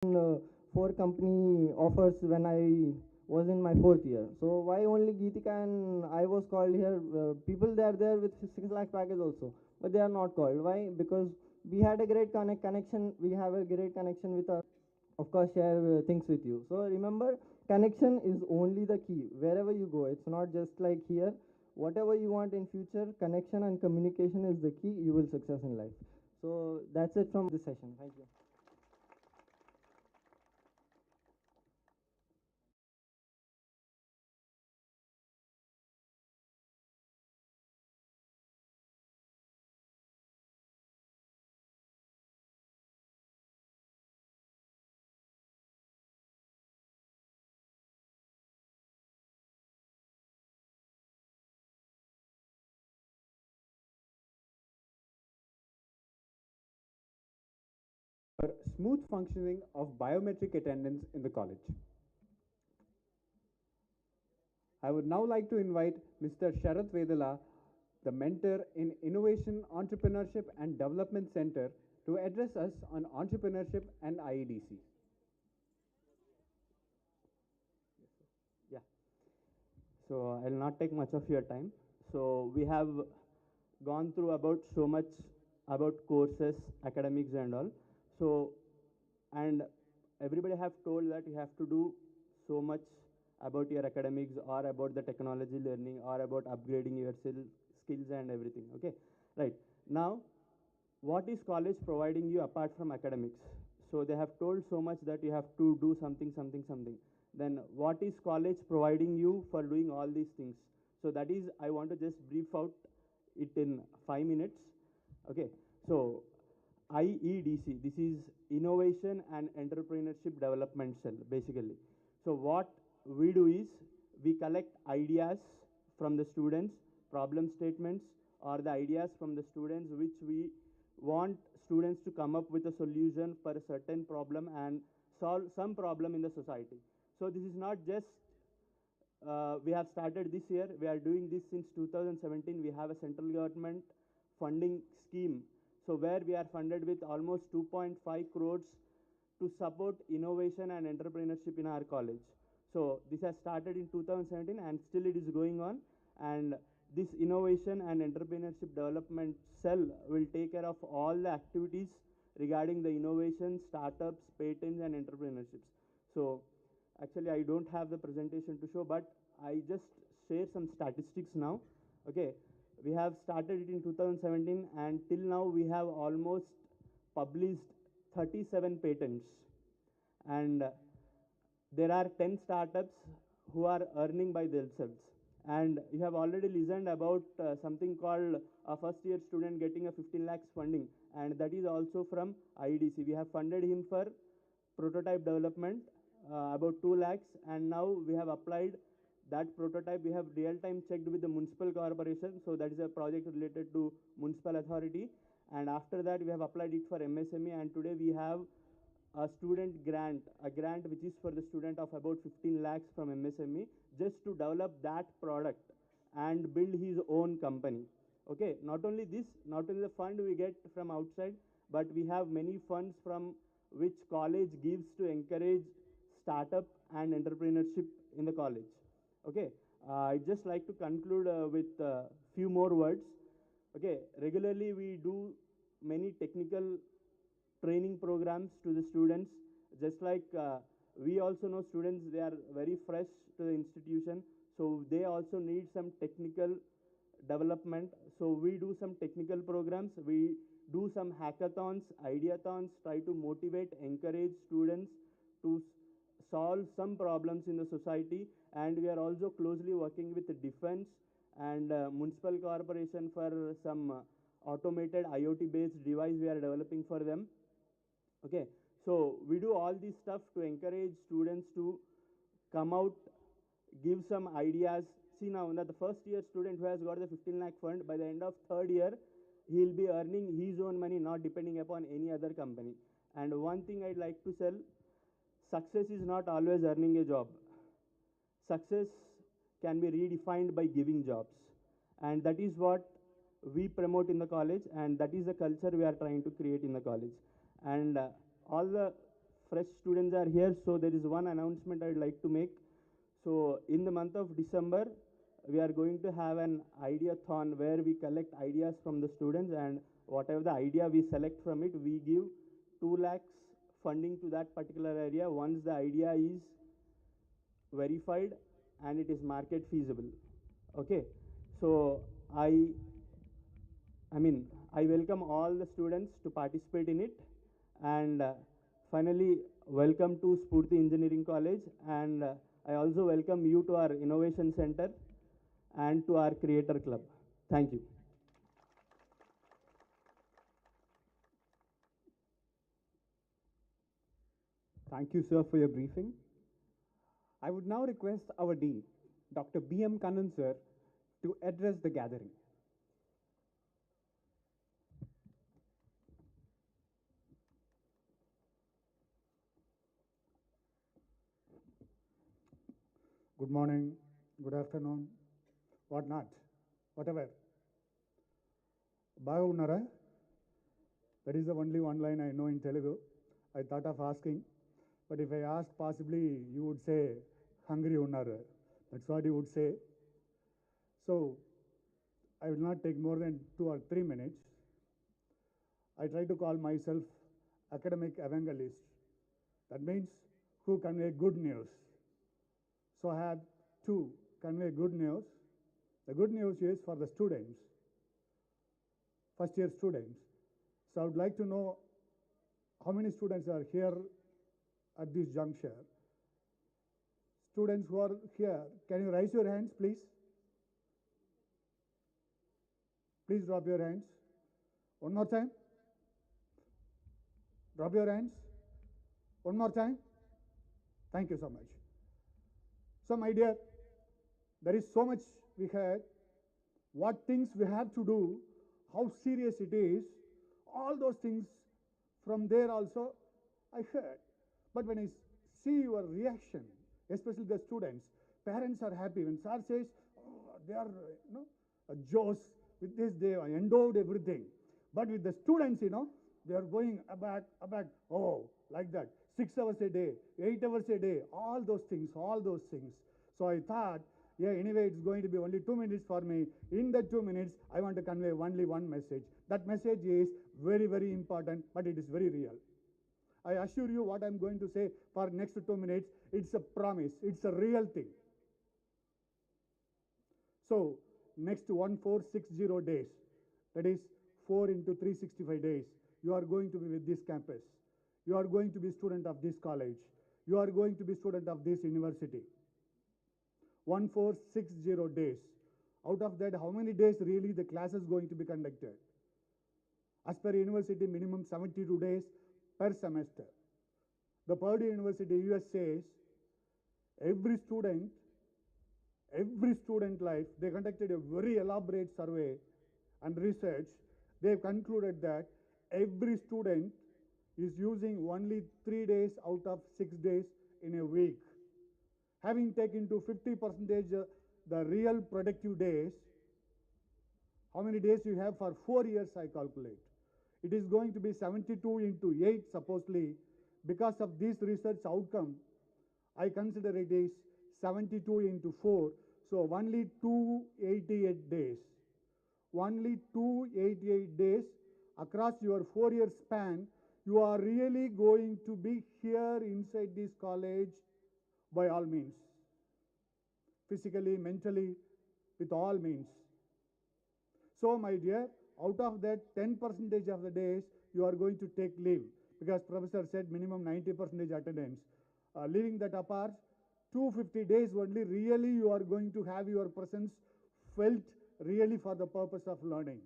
four company offers when I was in my fourth year. So why only Geetika and I was called here? People they are there with 6 lakh package also, but they are not called. Why? Because we had a great connection. We have a great connection with our, of course, share things with you. So remember, connection is only the key wherever you go. It's not just like here. Whatever you want in future, connection and communication is the key. You will success in life. So that's it from this session. Thank you. for smooth functioning of biometric attendance in the college. I would now like to invite Mr. Sharath Vedala, the mentor in Innovation, Entrepreneurship and Development Center, to address us on entrepreneurship and IEDC. Yeah. So I'll not take much of your time. So we have gone through about so much about courses, academics and all. So and everybody have told that you have to do so much about your academics or about the technology learning or about upgrading your skills and everything. Okay, right. Now what is college providing you apart from academics? So they have told so much that you have to do something. Then what is college providing you for doing all these things? So that is, I want to just brief out it in 5 minutes. Okay, so IEDC, this is Innovation and Entrepreneurship Development Cell, basically. So what we do is we collect ideas from the students, problem statements, or the ideas from the students which we want students to come up with a solution for a certain problem and solve some problem in the society. So this is not just we have started this year. We are doing this since 2017. We have a central government funding scheme. So where we are funded with almost 2.5 crores to support innovation and entrepreneurship in our college. So this has started in 2017 and still it is going on. And this innovation and entrepreneurship development cell will take care of all the activities regarding the innovation, startups, patents and entrepreneurships. So actually I don't have the presentation to show, but I just share some statistics now. Okay, we have started it in 2017 and till now we have almost published 37 patents, and there are 10 startups who are earning by themselves. And you have already listened about something called a first year student getting a 15 lakhs funding, and that is also from IEDC. We have funded him for prototype development, about 2 lakhs, and now we have applied that prototype. We have real time checked with the municipal corporation, so that is a project related to municipal authority. And after that we have applied it for MSME, and today we have a student grant, a grant which is for the student of about 15 lakhs from MSME, just to develop that product and build his own company. Okay, not only this, not only the fund we get from outside, but we have many funds from which college gives to encourage startup and entrepreneurship in the college. Okay, I just like to conclude with a few more words. Okay, regularly we do many technical training programs to the students, just like we also know students, they are very fresh to the institution, so they also need some technical development. So we do some technical programs, we do some hackathons, ideathons, try to motivate, encourage students to solve some problems in the society. And we are also closely working with the defense and municipal corporation for some automated IoT based device we are developing for them. Okay, so we do all this stuff to encourage students to come out, give some ideas. See now that the first year student who has got the 15 lakh fund, by the end of third year he will be earning his own money, not depending upon any other company. And one thing I'd like to tell, success is not always earning a job. Success can be redefined by giving jobs, and that is what we promote in the college, and that is the culture we are trying to create in the college. And all the fresh students are here, so there is one announcement I'd like to make. So in the month of December, we are going to have an ideathon where we collect ideas from the students, and whatever the idea we select from it, we give 2 lakhs funding to that particular area once the idea is verified and it is market feasible. Okay, so I welcome all the students to participate in it, and finally, welcome to Sphoorthy Engineering College, and I also welcome you to our Innovation Center and to our Creator Club. Thank you. Thank you, sir, for your briefing. I would now request our Dean, Dr. B.M. Kannan, sir, to address the gathering. Good morning, good afternoon, what not, whatever. Bagunnara, that is the only one line I know in Telugu. I thought of asking, but if I ask, possibly you would say, hungry unnara. That's what you would say. So, I will not take more than 2 or 3 minutes. I try to call myself academic evangelist. That means who convey good news. So, I have to convey good news. The good news is for the students, first year students. So I would like to know how many students are here at this juncture. Students who are here, can you raise your hands, please? Please drop your hands. One more time. Drop your hands. One more time. Thank you so much. So, my dear, there is so much we had, what things we have to do, how serious it is, all those things from there also I heard. But when I see your reaction, especially the students, parents are happy. When sir says, oh, they are, Joes, with this they are endowed everything. But with the students, they are going aback, oh, like that. 6 hours a day, 8 hours a day, all those things. So I thought, yeah, anyway, it's going to be only 2 minutes for me. In that 2 minutes, I want to convey only one message. That message is very, very important, but it is very real. I assure you what I'm going to say for next 2 minutes, it's a promise, it's a real thing. So, next 1460 days, that is 4 into 365 days, you are going to be with this campus. You are going to be student of this college. You are going to be student of this university. 1460 days. Out of that, how many days really the class is going to be conducted? As per university, minimum 72 days per semester. The Purdue University, US says, every student life, they conducted a very elaborate survey and research. They concluded that every student is using only 3 days out of 6 days in a week. Having taken to 50% the real productive days, how many days you have for 4 years, I calculate. It is going to be 72 into 8, supposedly. Because of this research outcome, I consider it is 72 into 4, so only 288 days. Only 288 days across your 4-year span, you are really going to be here inside this college by all means. Physically, mentally, with all means. So, my dear, out of that 10% of the days, you are going to take leave, because professor said minimum 90% attendance. Leaving that apart, 250 days only really you are going to have your presence felt really for the purpose of learning.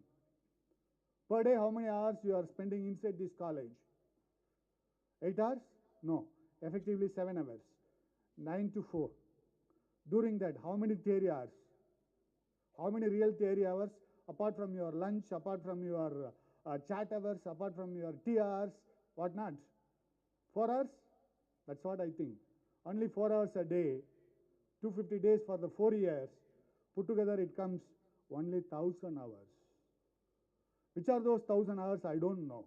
Per day, how many hours you are spending inside this college? 8 hours? No, effectively 7 hours. 9 to 4. During that, how many theory hours? How many real theory hours? Apart from your lunch, apart from your chat hours, apart from your tea hours, what not? 4 hours? That's what I think. Only 4 hours a day, 250 days for the 4 years. Put together it comes only 1000 hours. Which are those 1000 hours? I don't know.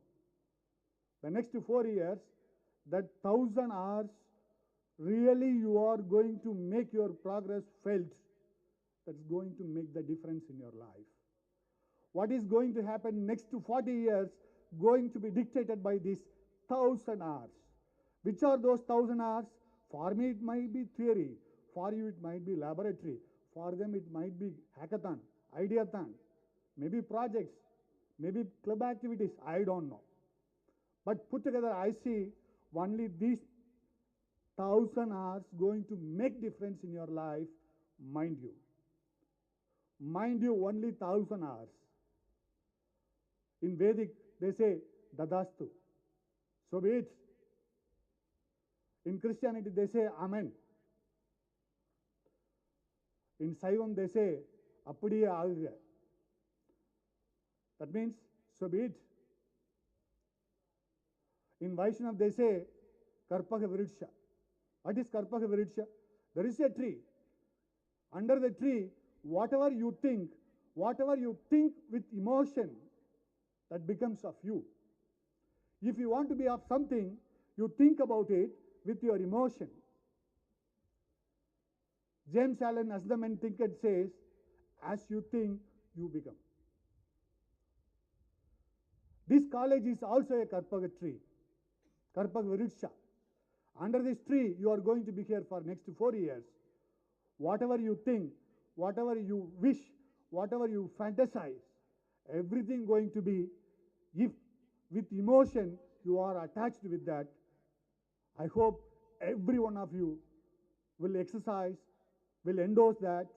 The next 4 years, that 1,000 hours really you are going to make your progress felt. That's going to make the difference in your life. What is going to happen next to 40 years going to be dictated by these 1,000 hours. Which are those 1,000 hours? For me it might be theory, for you it might be laboratory, for them it might be hackathon, ideathon, maybe projects, maybe club activities, I don't know. But put together I see only these 1,000 hours going to make difference in your life, mind you. Mind you, only 1,000 hours. In Vedic, they say, Dadastu. So be it. In Christianity, they say, Amen. In Saivam, they say, Appadiye Aguga. That means, so be it. In Vaishnav, they say, Karpaka Vriksha. What is Karpaka Vriksha? There is a tree. Under the tree, whatever you think with emotion, that becomes of you. If you want to be of something, you think about it with your emotion. James Allen, as the man thinketh, says, as you think, you become. This college is also a Karpaka tree, Karpaka Vriksha. Under this tree, you are going to be here for next 4 years. Whatever you think, whatever you wish, whatever you fantasize, everything going to be, if with emotion you are attached with that. I hope every one of you will exercise, will endorse that,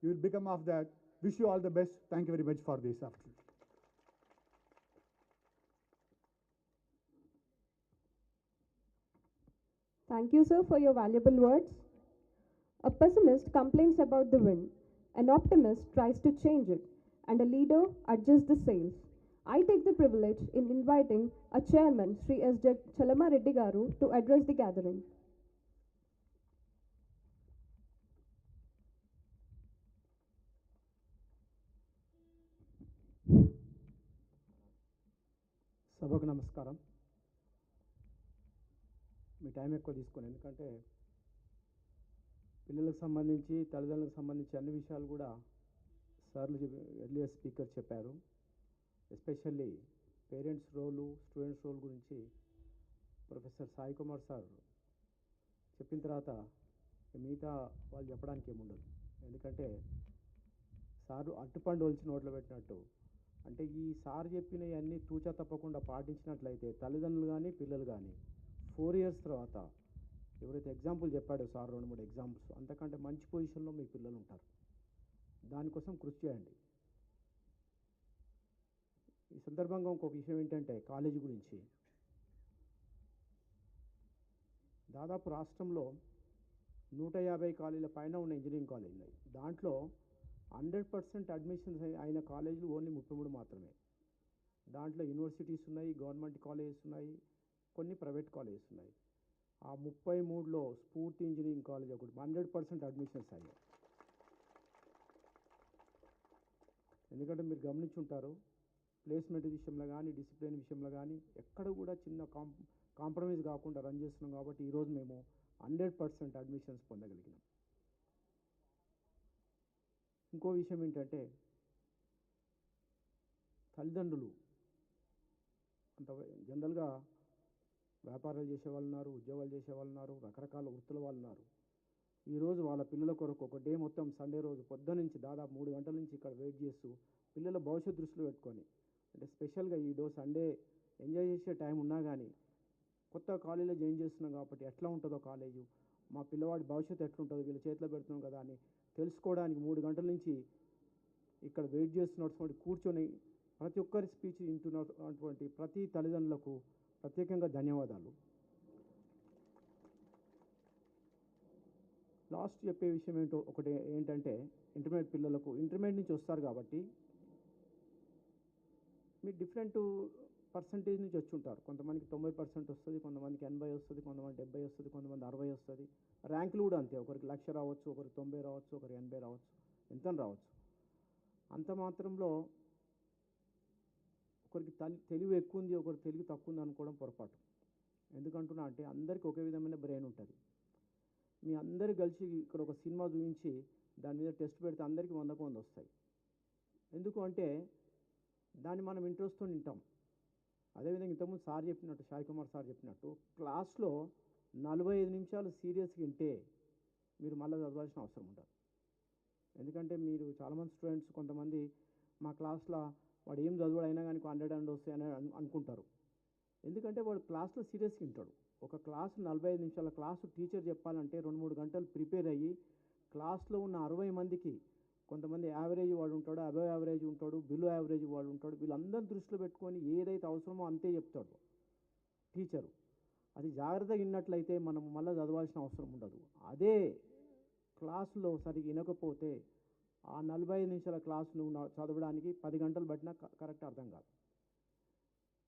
you will become of that. Wish you all the best. Thank you very much for this afternoon. Thank you, sir, for your valuable words. A pessimist complains about the wind, an optimist tries to change it, and a leader adjusts the sails. I take the privilege in inviting a chairman, Sri S. Chalama Reddy Garu, to address the gathering. సభకు నమస్కారం. మీ time ఎక్కువ తీసుకోండి, ఎందుకంటే పిల్లలకు సంబంధించి తల్లిదండ్రులకు సంబంధించి అన్ని విషయాలు కూడా సార్లు ఎర్లియర్ స్పీకర్ చెప్పారు. ఎస్పెషల్లీ పేరెంట్స్ రోలు, స్టూడెంట్స్ రోల్ గురించి ప్రొఫెసర్ సాయి కుమార్ సార్ చెప్పిన తర్వాత మిగతా వాళ్ళు చెప్పడానికి ఏముండదు. ఎందుకంటే సారు అట్టుపండు ఒలిచి నోట్లో పెట్టినట్టు, అంటే ఈ సార్ చెప్పినవి అన్నీ తూచా తప్పకుండా పాటించినట్లయితే తల్లిదండ్రులు కానీ పిల్లలు కానీ 4 years తర్వాత ఎవరైతే ఎగ్జాంపుల్ చెప్పాడో సార్ 2-3 ఎగ్జాంపుల్స్, అంతకంటే మంచి పొజిషన్లో మీ పిల్లలు ఉంటారు. దానికోసం కృషి చేయండి. ఈ సందర్భంగా ఇంకొక విషయం ఏంటంటే కాలేజీ గురించి. దాదాపు రాష్ట్రంలో 150 కాలేజీల పైన ఉన్న ఇంజనీరింగ్ కాలేజీలు ఉన్నాయి. దాంట్లో 100% అడ్మిషన్స్ అయిన కాలేజీలు ఓన్లీ 33 మాత్రమే. దాంట్లో యూనివర్సిటీస్ ఉన్నాయి, గవర్నమెంట్ కాలేజెస్ ఉన్నాయి, కొన్ని ప్రైవేట్ కాలేజెస్ ఉన్నాయి. ఆ 33లో స్ఫూర్తి ఇంజనీరింగ్ కాలేజ్ ఒకటి 100% అడ్మిషన్స్ అయ్యాయి. ఎందుకంటే మీరు గమనించుంటారు, ప్లేస్మెంట్ విషయంలో కానీ డిసిప్లిన్ విషయంలో కానీ ఎక్కడ కూడా చిన్న కాంప్రమైజ్ కాకుండా రన్ చేస్తున్నాం. కాబట్టి ఈరోజు మేము 100% అడ్మిషన్స్ పొందగలిగినాం. ఇంకో విషయం ఏంటంటే తల్లిదండ్రులు అంత జనరల్గా వ్యాపారాలు చేసేవాళ్ళు ఉన్నారు, ఉద్యోగాలు చేసేవాళ్ళు ఉన్నారు, రకరకాల వృత్తుల వాళ్ళు ఉన్నారు. ఈరోజు వాళ్ళ పిల్లల కొరకు ఒక డే మొత్తం సండే రోజు పొద్దు నుంచి దాదాపు 3 గంటల నుంచి ఇక్కడ వెయిట్ చేస్తూ పిల్లల భవిష్యత్తు దృష్టిలో పెట్టుకొని, అంటే స్పెషల్గా ఈ సండే ఎంజాయ్ చేసే టైం ఉన్నా కానీ కొత్త కాలేజీలో జాయిన్ చేస్తున్నాం కాబట్టి ఎట్లా ఉంటుందో కాలేజు, మా పిల్లవాడి భవిష్యత్తు ఎట్లుంటుందో వీళ్ళ చేతిలో పెడుతున్నాం కదా అని తెలుసుకోవడానికి 3 గంటల నుంచి ఇక్కడ వెయిట్ చేస్తున్నటువంటి కూర్చొని ప్రతి ఒక్కరి స్పీచ్ వింటున్నటువంటి ప్రతి తల్లిదండ్రులకు ప్రత్యేకంగా ధన్యవాదాలు. లాస్ట్ చెప్పే విషయం ఒకటి ఏంటంటే ఇంటర్మీడియట్ పిల్లలకు ఇంటర్మీడియట్ నుంచి వస్తారు కాబట్టి మీరు డిఫరెంట్ పర్సంటేజ్ నుంచి వచ్చి ఉంటారు. కొంతమందికి 90% వస్తుంది, కొంతమందికి 80 వస్తుంది, కొంతమంది 70 వస్తుంది, కొంతమంది 60 వస్తుంది. ర్యాంకులు కూడా అంతే, ఒకరికి 1,00,000 రావచ్చు, ఒకరికి 90 రావచ్చు, ఒకరికి 80 రావచ్చు, ఎంత రావచ్చు. అంత మాత్రంలో ఒకరికి తెలివి ఎక్కువ ఉంది, ఒకరికి తెలివి తక్కువ ఉంది అనుకోవడం పొరపాటు. ఎందుకంటున్నా అంటే అందరికీ ఒకే విధమైన బ్రెయిన్ ఉంటుంది. మీ అందరు కలిసి ఇక్కడ ఒక సినిమా చూపించి దాని మీద టెస్ట్ పెడితే అందరికీ 100కు 100 వస్తాయి. ఎందుకు అంటే దాన్ని మనం ఇంట్రెస్ట్తో వింటాం. అదేవిధంగా ఇంతకుముందు సార్ చెప్పినట్టు, సాయి కుమార్ సార్ చెప్పినట్టు, క్లాస్లో 45 నిమిషాలు సీరియస్గా వింటే మీరు మళ్ళీ చదవాల్సిన అవసరం ఉండదు. ఎందుకంటే మీరు చాలామంది స్టూడెంట్స్ కొంతమంది మా క్లాస్లో వాడు ఏం చదువుడు అయినా కానీ 100 వస్తాయని అనుకుంటారు. ఎందుకంటే వాడు క్లాస్లో సీరియస్గా వింటాడు. ఒక క్లాసు 45 నిమిషాల క్లాసు టీచర్ చెప్పాలంటే 2-3 గంటలు ప్రిపేర్ అయ్యి క్లాస్లో ఉన్న 60 మందికి, కొంతమంది యావరేజ్ వాడు ఉంటాడు, అబవ్ యావరేజ్ ఉంటాడు, బిలో యావరేజ్ వాడు ఉంటాడు, వీళ్ళందరినీ దృష్టిలో పెట్టుకొని ఏదైతే అవసరమో అంతే చెప్తాడు టీచరు. అది జాగ్రత్తగా విన్నట్లయితే మనం మళ్ళీ చదవాల్సిన అవసరం ఉండదు. అదే క్లాసులో సరిగ్గా వినకపోతే ఆ 45 నిమిషాల క్లాసు నువ్వు చదవడానికి 10 గంటలు పట్టినా కరెక్ట్ అర్థం కాదు.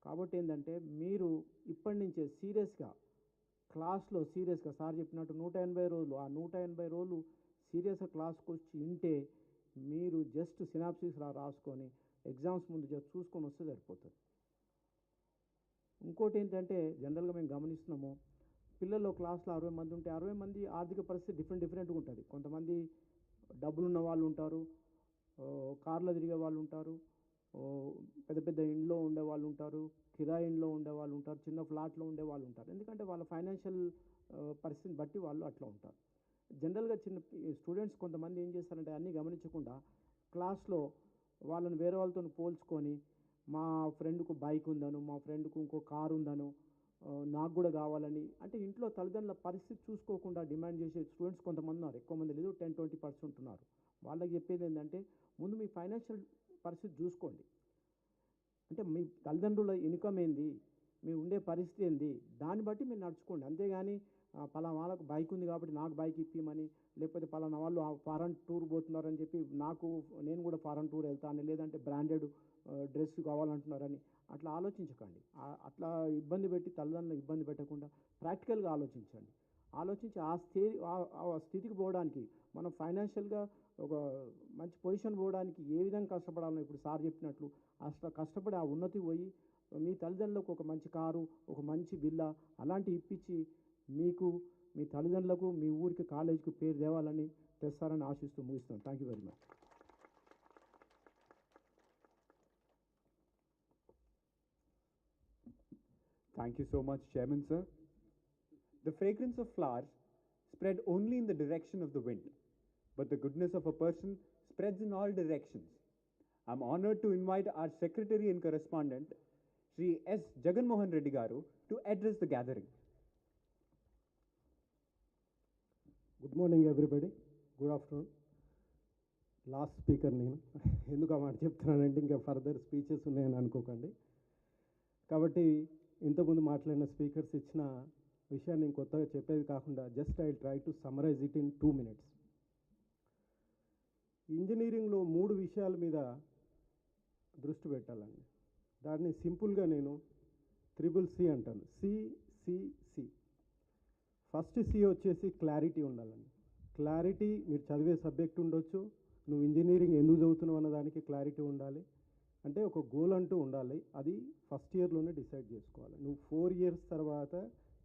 కాబట్టి ఏంటంటే మీరు ఇప్పటి నుంచే సీరియస్గా క్లాస్లో సీరియస్గా సార్ చెప్పినట్టు 180 రోజులు, ఆ 180 రోజులు సీరియస్గా క్లాస్కి వచ్చి వింటే మీరు జస్ట్ సినాప్సిస్ రాసుకొని ఎగ్జామ్స్ ముందు జస్ట్ చూసుకొని వస్తే సరిపోతుంది. ఇంకోటి ఏంటంటే జనరల్గా మేము గమనిస్తున్నాము, పిల్లల్లో క్లాస్లో 60 మంది ఉంటే 60 మంది ఆర్థిక పరిస్థితి డిఫరెంట్గా ఉంటుంది. కొంతమంది డబ్బులున్న వాళ్ళు ఉంటారు, కార్లో తిరిగే వాళ్ళు ఉంటారు, పెద్ద పెద్ద ఇంట్లో ఉండే వాళ్ళు ఉంటారు, కిరాయి ఇంట్లో ఉండే వాళ్ళు ఉంటారు, చిన్న ఫ్లాట్లో ఉండే వాళ్ళు ఉంటారు. ఎందుకంటే వాళ్ళ ఫైనాన్షియల్ పరిస్థితిని బట్టి వాళ్ళు అట్లా ఉంటారు. జనరల్గా చిన్న స్టూడెంట్స్ కొంతమంది ఏం చేస్తారంటే అన్నీ గమనించకుండా క్లాస్లో వాళ్ళని వేరే వాళ్ళతో పోల్చుకొని, మా ఫ్రెండ్కు బైక్ ఉందను, మా ఫ్రెండ్కు ఇంకో కారు ఉందను, నాకు కూడా కావాలని, అంటే ఇంట్లో తల్లిదండ్రుల పరిస్థితి చూసుకోకుండా డిమాండ్ చేసే స్టూడెంట్స్ కొంతమంది ఉన్నారు. ఎక్కువ మంది లేదు, 10-20% ఉన్నారు. వాళ్ళకి చెప్పేది ఏంటంటే ముందు మీ ఫైనాన్షియల్ పరిస్థితి చూసుకోండి. అంటే మీ తల్లిదండ్రుల ఇన్కమ్ ఏంది, మీ ఉండే పరిస్థితి ఏంది, దాన్ని బట్టి మీరు నడుచుకోండి. అంతేగాని పలానా వాళ్ళకు బైక్ ఉంది కాబట్టి నాకు బైక్ ఇప్పిమని, లేకపోతే పలానా వాళ్ళు ఫారెన్ టూర్ పోతున్నారని చెప్పి నేను కూడా ఫారెన్ టూర్ వెళ్తాను, లేదంటే బ్రాండెడ్ డ్రెస్ కావాలంటున్నారని అట్లా ఆలోచించకండి. అట్లా ఇబ్బంది పెట్టి తల్లిదండ్రులను ఇబ్బంది పెట్టకుండా ప్రాక్టికల్గా ఆలోచించండి. ఆలోచించి ఆ స్థితికి పోవడానికి మనం ఫైనాన్షియల్గా ఒక మంచి పొజిషన్ పోవడానికి ఏ విధంగా కష్టపడాలో ఇప్పుడు సార్ చెప్పినట్లు అట్లా కష్టపడి ఆ ఉన్నతికి పోయి మీ తల్లిదండ్రులకు ఒక మంచి కారు, ఒక మంచి విల్లా అలాంటివి ఇప్పించి మీకు, మీ తల్లిదండ్రులకు, మీ ఊరికి, కాలేజీకి పేరు తేవాలని తెస్తారని ఆశిస్తూ ముగిస్తాను. Thank you very much. Thank you so much, Chairman, sir. The fragrance of flowers spread only in the direction of the wind, but the goodness of a person spreads in all directions. I'm honored to invite our secretary and correspondent, Sri S. Jaganmohan Reddy Garu, to address the gathering. Good morning everybody, good afternoon. Last speaker నేను ఎందుకు ఆ మాట చెప్తున్నానంటే ఇంకా further speeches ఉన్నాయని అనుకోకండి. కాబట్టి ఇంతకుముందు మాట్లాడిన స్పీకర్స్ ఇచ్చిన విషయాన్ని నేను కొత్తగా చెప్పేది కాకుండా just I try to summarise it in 2 minutes. ఇంజనీరింగ్లో 3 విషయాల మీద దృష్టి పెట్టాలండి. దాన్ని సింపుల్గా నేను CCC అంటాను. CCC. ఫస్ట్ సి వచ్చేసి క్లారిటీ ఉండాలండి. క్లారిటీ, మీరు చదివే సబ్జెక్ట్ ఉండొచ్చు, నువ్వు ఇంజనీరింగ్ ఎందుకు చదువుతున్నావు అన్న దానికి క్లారిటీ ఉండాలి. అంటే ఒక గోల్ అంటూ ఉండాలి. అది ఫస్ట్ ఇయర్లోనే డిసైడ్ చేసుకోవాలి. నువ్వు 4 years తర్వాత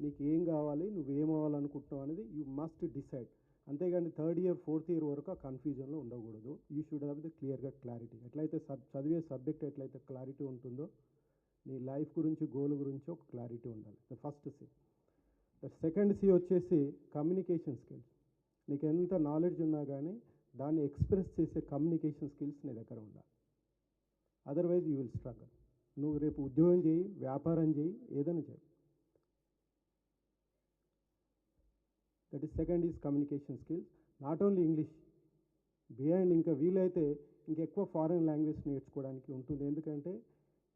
నీకు ఏం కావాలి, నువ్వు ఏం అవ్వాలనుకుంటున్నావు అనేది యూ మస్ట్ డిసైడ్. అంతేగాని 3rd year 4th year వరకు ఆ కన్ఫ్యూజన్లో ఉండకూడదు. యూ షుడ్ హ్యావ్ ద క్లియర్గా క్లారిటీ. ఎట్లయితే చదివే సబ్జెక్ట్ ఎట్లయితే క్లారిటీ ఉంటుందో నీ లైఫ్ గురించి, గోల్ గురించి ఒక క్లారిటీ ఉండాలి. The first C. The second C వచ్చేసి కమ్యూనికేషన్ స్కిల్స్. నీకు ఎంత నాలెడ్జ్ ఉన్నా కానీ దాన్ని ఎక్స్ప్రెస్ చేసే కమ్యూనికేషన్ స్కిల్స్ నీ దగ్గర ఉండాలి. Otherwise you will struggle. నువ్వు రేపు ఉద్యోగం చేయి, వ్యాపారం చేయి, ఏదైనా చేయి. That is second is communication skills. Not only English, behind ఇంకా వీలైతే ఇంకెక్కువ ఫారెన్ లాంగ్వేజ్ నేర్చుకోవడానికి ఉంటుంది. ఎందుకంటే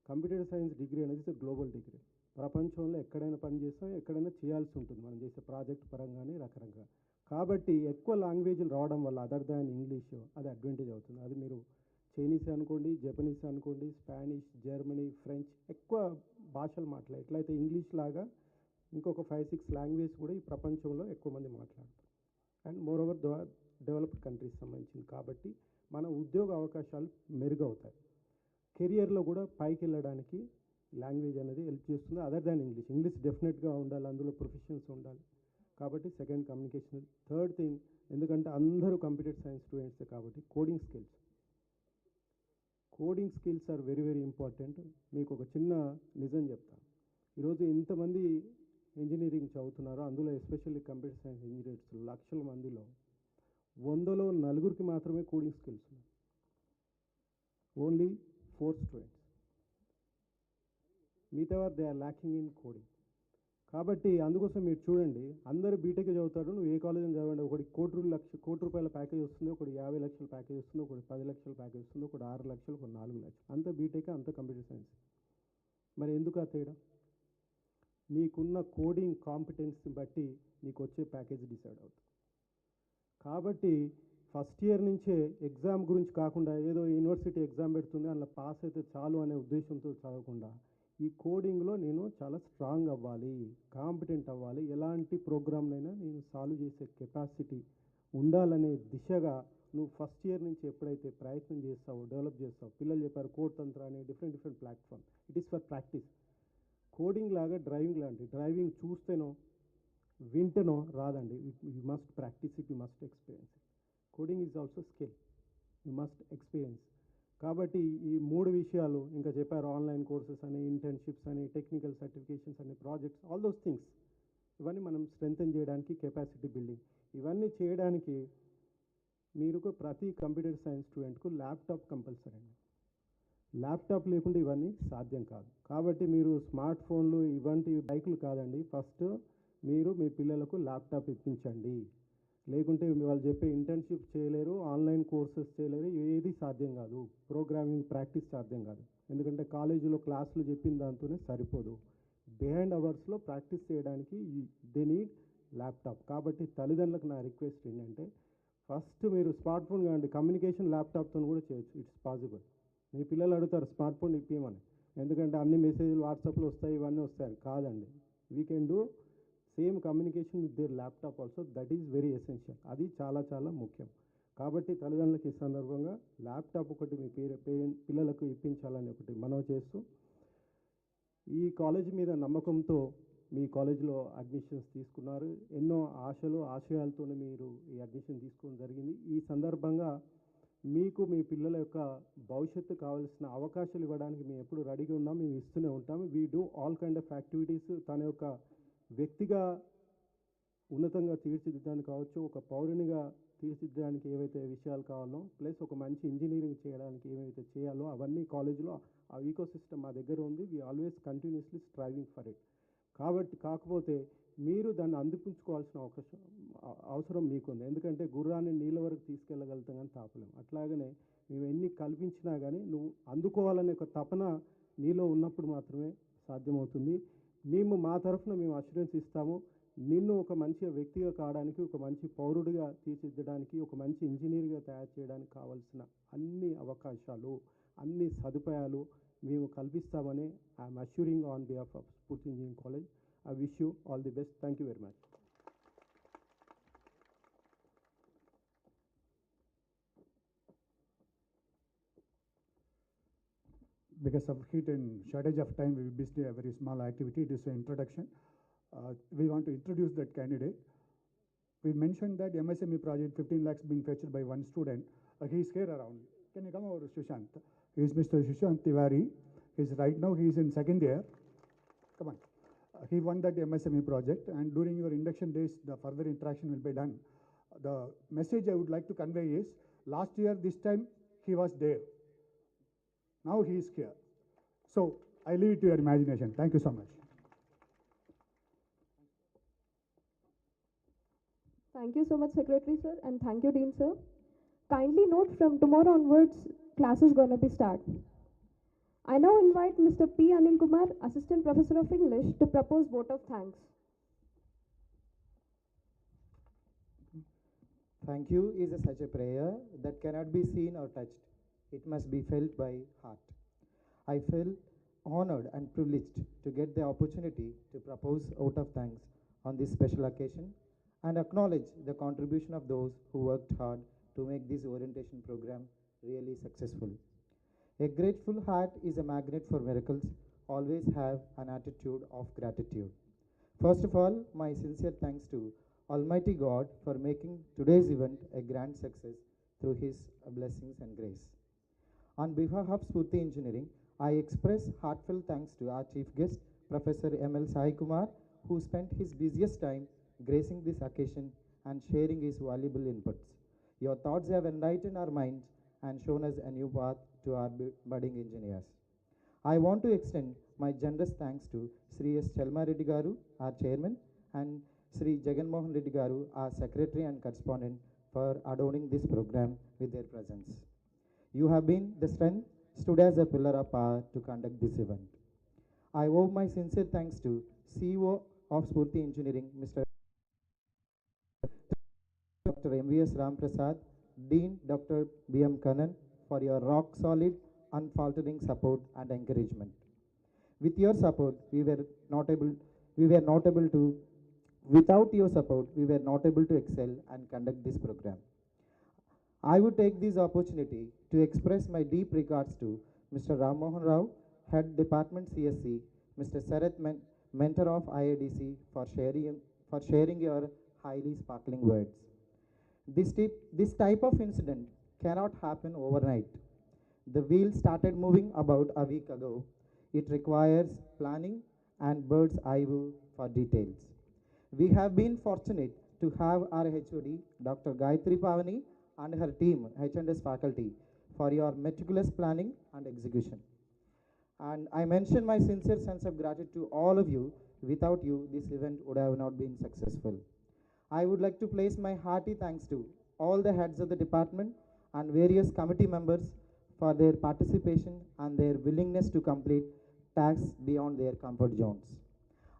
కంప్యూటర్ సైన్స్ డిగ్రీ అనేది గ్లోబల్ డిగ్రీ. ప్రపంచంలో ఎక్కడైనా పని చేస్తాం, ఎక్కడైనా చేయాల్సి ఉంటుంది మనం చేసే ప్రాజెక్ట్ పరంగానే రకరకాల. కాబట్టి ఎక్కువ లాంగ్వేజ్లు రావడం వల్ల అదర్ దాన్ ఇంగ్లీష్ అది అడ్వాంటేజ్ అవుతుంది. అది మీరు చైనీస్ అనుకోండి, జపనీస్ అనుకోండి, స్పానిష్, జర్మనీ, ఫ్రెంచ్, ఎక్కువ భాషలు మాట్లాడే ఎట్లయితే ఇంగ్లీష్ లాగా ఇంకొక 5-6 లాంగ్వేజ్ కూడా ఈ ప్రపంచంలో ఎక్కువ మంది మాట్లాడతారు. And more over developed countries సంబంధించింది కాబట్టి మన ఉద్యోగ అవకాశాలు మెరుగవుతాయి. కెరియర్లో కూడా పైకి వెళ్ళడానికి లాంగ్వేజ్ అనేది హెల్ప్ చేస్తుంది అదర్ దాన్ ఇంగ్లీష్ డెఫినెట్గా ఉండాలి, అందులో ప్రొఫెషన్స్ ఉండాలి. కాబట్టి సెకండ్ కమ్యూనికేషన్. థర్డ్ థింగ్, ఎందుకంటే అందరూ కంప్యూటర్ సైన్స్ స్టూడెంట్సే కాబట్టి coding skills are very very important. మీకు ఒక చిన్న నిజం చెప్తాను. ఈరోజు ఇంతమంది ఇంజనీరింగ్ చదువుతున్నారు, అందులో ఎస్పెషల్లీ కంప్యూటర్ సైన్స్ ఇంజనీర్స్ లక్షల మందిలో 100లో 4 మాత్రమే కోడింగ్ స్కిల్స్ ఉన్నాయి. ఓన్లీ 4 స్టూడెంట్స్, మిగతా వారు they are lacking in coding. కాబట్టి అందుకోసం మీరు చూడండి, అందరూ బీటెక్ చదువుతారు, నువ్వు ఏ కాలేజీని చదవండి, ఒకటి కోటి రూపాయల ప్యాకేజ్ వస్తుంది, ఒకటి 50 లక్షల ప్యాకేజ్ వస్తుంది, ఒకటి 10 లక్షల ప్యాకేజ్ వస్తుంది, ఒకటి 6 లక్షలు, ఒకటి 4 లక్షలు, అంత బీటెక్, అంత కంప్యూటర్ సైన్స్. మరి ఎందుకు ఆ తేడా? నీకున్న కోడింగ్ కాంపిటెన్స్ని బట్టి నీకు వచ్చే ప్యాకేజ్ డిసైడ్ అవుతుంది. కాబట్టి ఫస్ట్ ఇయర్ నుంచే ఎగ్జామ్ గురించి కాకుండా ఏదో యూనివర్సిటీ ఎగ్జామ్ పెడుతుంది అందులో పాస్ అయితే చాలు అనే ఉద్దేశంతో చదవకుండా ఈ కోడింగ్లో నేను చాలా స్ట్రాంగ్ అవ్వాలి, కాంపిటెంట్ అవ్వాలి, ఎలాంటి ప్రోగ్రామ్నైనా నేను సాల్వ్ చేసే కెపాసిటీ ఉండాలనే దిశగా నువ్వు ఫస్ట్ ఇయర్ నుంచి ఎప్పుడైతే ప్రయత్నం చేస్తావో, డెవలప్ చేస్తావు. పిల్లలు చెప్పారు కోడ్ తంత్ర అని different platform. It is for practice. Coding లాగా డ్రైవింగ్ లాంటి, డ్రైవింగ్ చూస్తేనో వింటేనో రాదండి. You must practice it, you must experience it. Coding is also skill, you must experience. కాబట్టి ఈ 3 విషయాలు ఇంకా చెప్పారు, ఆన్లైన్ కోర్సెస్ అని, ఇంటర్న్షిప్స్ అని, టెక్నికల్ సర్టిఫికేషన్స్ అని, ప్రాజెక్ట్స్, ఆల్ దోస్ థింగ్స్. ఇవన్నీ మనం స్ట్రెంగ్తెన్ చేయడానికి, కెపాసిటీ బిల్డింగ్. ఇవన్నీ చేయడానికి మీరు ప్రతి కంప్యూటర్ సైన్స్ స్టూడెంట్కు ల్యాప్టాప్ కంపల్సరీ అండి. ల్యాప్టాప్ లేకుండా ఇవన్నీ సాధ్యం కాదు. కాబట్టి మీరు స్మార్ట్ ఫోన్లు ఇవంటి బైకులు కాదండి, ఫస్ట్ మీరు మీ పిల్లలకు ల్యాప్టాప్ ఇప్పించండి. లేకుంటే వాళ్ళు చెప్పే ఇంటర్న్షిప్ చేయలేరు, ఆన్లైన్ కోర్సెస్ చేయలేరు, ఏది సాధ్యం కాదు. ప్రోగ్రామింగ్ ప్రాక్టీస్ సాధ్యం కాదు. ఎందుకంటే కాలేజీలో క్లాసులు చెప్పిన దాంతోనే సరిపోదు. బిహైండ్ అవర్స్లో ప్రాక్టీస్ చేయడానికి దే నీడ్ ల్యాప్టాప్. కాబట్టి తల్లిదండ్రులకు నా రిక్వెస్ట్ ఏంటంటే, ఫస్ట్ మీరు స్మార్ట్ ఫోన్ కాదండి, కమ్యూనికేషన్ ల్యాప్టాప్తో కూడా చేయొచ్చు, ఇట్స్ పాసిబుల్. మీ పిల్లలు అడుగుతారు స్మార్ట్ ఫోన్ ఇప్పిమని, ఎందుకంటే అన్ని మెసేజ్లు వాట్సాప్లో వస్తాయి, ఇవన్నీ వస్తాయి. కాదండి, we can do same communication with their laptop also. That is very essential. అది చాలా చాలా ముఖ్యం. కాబట్టి తల్లిదండ్రులకు ఈ సందర్భంగా ల్యాప్టాప్ ఒకటి మీ పిల్లలకు ఇప్పించాలని ఒకటి మనవి చేస్తూ, ఈ కాలేజీ మీద నమ్మకంతో మీ కాలేజీలో అడ్మిషన్స్ తీసుకున్నారు. ఎన్నో ఆశయాలతో మీరు ఈ అడ్మిషన్ తీసుకోవడం జరిగింది. ఈ సందర్భంగా మీకు మీ పిల్లల యొక్క భవిష్యత్తు కావాల్సిన అవకాశాలు ఇవ్వడానికి మేము ఎప్పుడు రెడీగా ఉన్నాం, మేము ఇస్తూనే ఉంటాము. We do all kind of activities. తన యొక్క వ్యక్తిగా ఉన్నతంగా తీర్చిదిద్దడానికి కావచ్చు, ఒక పౌరునిగా తీర్చిదిద్దడానికి ఏవైతే విషయాలు కావాలో, ప్లస్ ఒక మంచి ఇంజనీరింగ్ చేయడానికి ఏవైతే చేయాలో అవన్నీ కాలేజీలో ఆ ఈకో సిస్టమ్ మా దగ్గర ఉంది. We always continuously striving for it. కాబట్టి కాకపోతే మీరు దాన్ని అందిపుంచుకోవాల్సిన అవసరం మీకుంది. ఎందుకంటే గుర్రాన్ని నీళ్ళ వరకు తీసుకెళ్ళగలుగుతాం కానీ తాపలేం. అట్లాగనే మేము ఎన్ని కల్పించినా కానీ నువ్వు అందుకోవాలనే ఒక తపన నీలో ఉన్నప్పుడు మాత్రమే సాధ్యమవుతుంది. మేము మా తరఫున మేము అష్యూరెన్స్ ఇస్తాము. నిన్ను ఒక మంచి వ్యక్తిగా కావడానికి, ఒక మంచి పౌరుడిగా తీర్చిదిద్దడానికి, ఒక మంచి ఇంజనీర్గా తయారు చేయడానికి కావాల్సిన అన్ని అవకాశాలు, అన్ని సదుపాయాలు మేము కల్పిస్తామని I'm assuring on behalf of Spoorthi engineering college. I wish you all the best. Thank you very much. Because of heat and shortage of time, we will be a very small activity. It is an introduction. We want to introduce that candidate. We mentioned that MSME project 15 lakhs being fetched by one student. He is here around. Can you come over, Sushant? He is Mr. Sushant Tiwari. Right now he is in second year. Come on. He won that MSME project, and during your induction days, the further interaction will be done. The message I would like to convey is, last year, this time, he was there. Now he is here. So I leave it to your imagination. Thank you so much. Thank you so much, Secretary sir, and thank you, Dean sir. Kindly note, from tomorrow onwards, class is going to be start. I now invite Mr. P. Anil Kumar, Assistant Professor of English, to propose vote of thanks. Thank you is such a prayer that cannot be seen or touched. It must be felt by heart. I feel honored and privileged to get the opportunity to propose vote of thanks on this special occasion and acknowledge the contribution of those who worked hard to make this orientation program really successful. A grateful heart is a magnet for miracles. always have an attitude of gratitude. First of all, my sincere thanks to Almighty God for making today's event a grand success through His blessings and grace. On behalf of Sphoorthy Engineering, I express heartfelt thanks to our chief guest, Professor M.L. Sai Kumar, who spent his busiest time gracing this occasion and sharing his valuable inputs. Your thoughts have enlightened our minds and shown us a new path to our budding engineers. I want to extend my generous thanks to Sri S. Chelma Reddy Garu, our chairman, and Sri Jagan Mohan Reddy Garu, our secretary and correspondent, for adorning this program with their presence. You have been the strength, stood as a pillar of power to conduct this event. I owe my sincere thanks to CEO of Sphoorthy Engineering, Mr. Dr. M.V.S. Ramprasad, Dean Dr. B.M. Kannan, for your rock solid, unfaltering support and encouragement. With your support, without your support, we were not able to excel and conduct this program. I would take this opportunity to express my deep regards to Mr. Ram Mohan Rao, Head Department CSC, Mr. Sarath, Mentor of IADC, for sharing your highly sparkling words. This type of incident cannot happen overnight. The wheel started moving about a week ago. It requires planning and bird's eye view for details. We have been fortunate to have our HOD, Dr. Gayatri Pavani, and her team, H&S faculty, for your meticulous planning and execution. And I mention my sincere sense of gratitude to all of you. Without you, this event would have not been successful. I would like to place my hearty thanks to all the heads of the department and various committee members for their participation and their willingness to complete tasks beyond their comfort zones.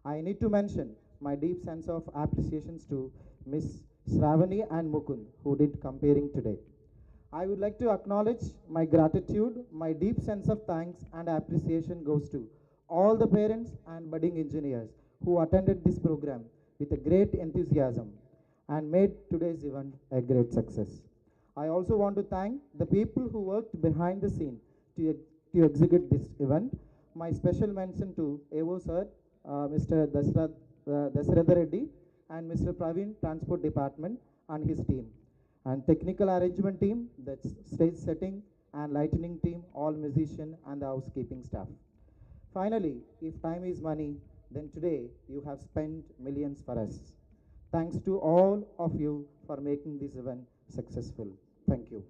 I need to mention my deep sense of appreciations to Ms. Shravani and Mukund, who did comparing today. I would like to acknowledge my gratitude, my deep sense of thanks and appreciation goes to all the parents and budding engineers who attended this program with a great enthusiasm and made today's event a great success. I also want to thank the people who worked behind the scene to execute this event. My special mention to AO Sir, Mr. Dasharatha Reddy, and Mr. Praveen, Transport Department, and his team. And technical arrangement team, the stage setting and lighting team, all musician and the housekeeping staff. Finally, if time is money, then today you have spent millions for us. Thanks to all of you for making this event successful. Thank you.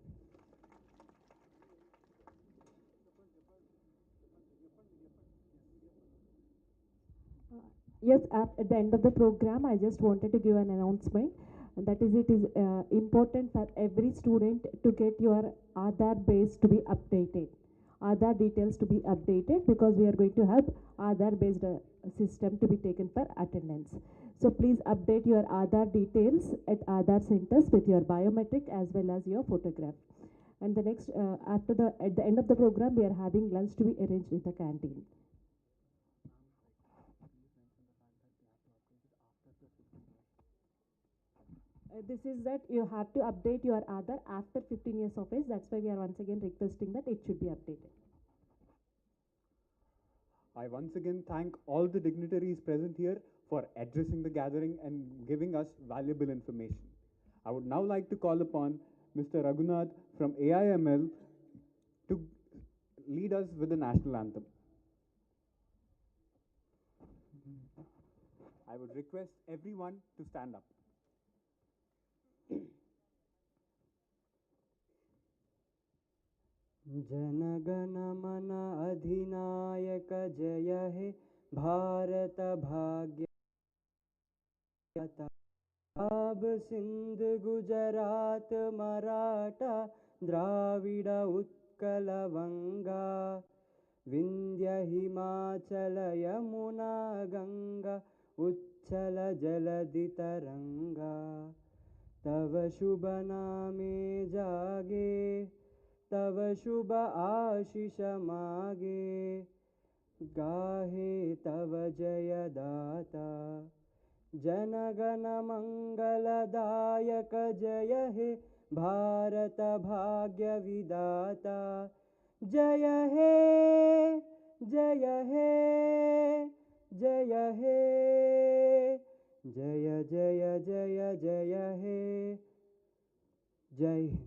Yes, at the end of the program, I just wanted to give an announcement. And that is, it is important for every student to get your Aadhaar base to be updated. Aadhaar details to be updated, because we are going to have Aadhaar based system to be taken for attendance. So please update your Aadhaar details at Aadhaar centers with your biometric as well as your photograph. And the next, at the end of the program, we are having lunch to be arranged in the canteen. This is that you have to update your Aadhaar after 15 years of age. That's why we are once again requesting that it should be updated. I once again thank all the dignitaries present here for addressing the gathering and giving us valuable information. I would now like to call upon Mr. Raghunath from AIML to lead us with the national anthem. I would request everyone to stand up. जनगण मन अधिनायक जय हे भारत भाग्य अब सिंध गुजरात मराठा द्राविड उत्कल वंगा विंध्य हिमाचल यमुना गंगा उच्छल जलधि तरंगा तव शुभ नामे जागे तव शुभ आशीष मागे गाहे तव जय दाता जनगण मंगलदायक जय हे भारत भाग्य विदाता जय हे जय हे जय हे जय जय जय जय हे जय Hind.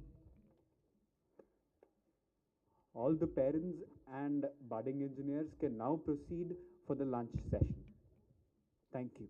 All the parents and budding engineers can now proceed for the lunch session. Thank you.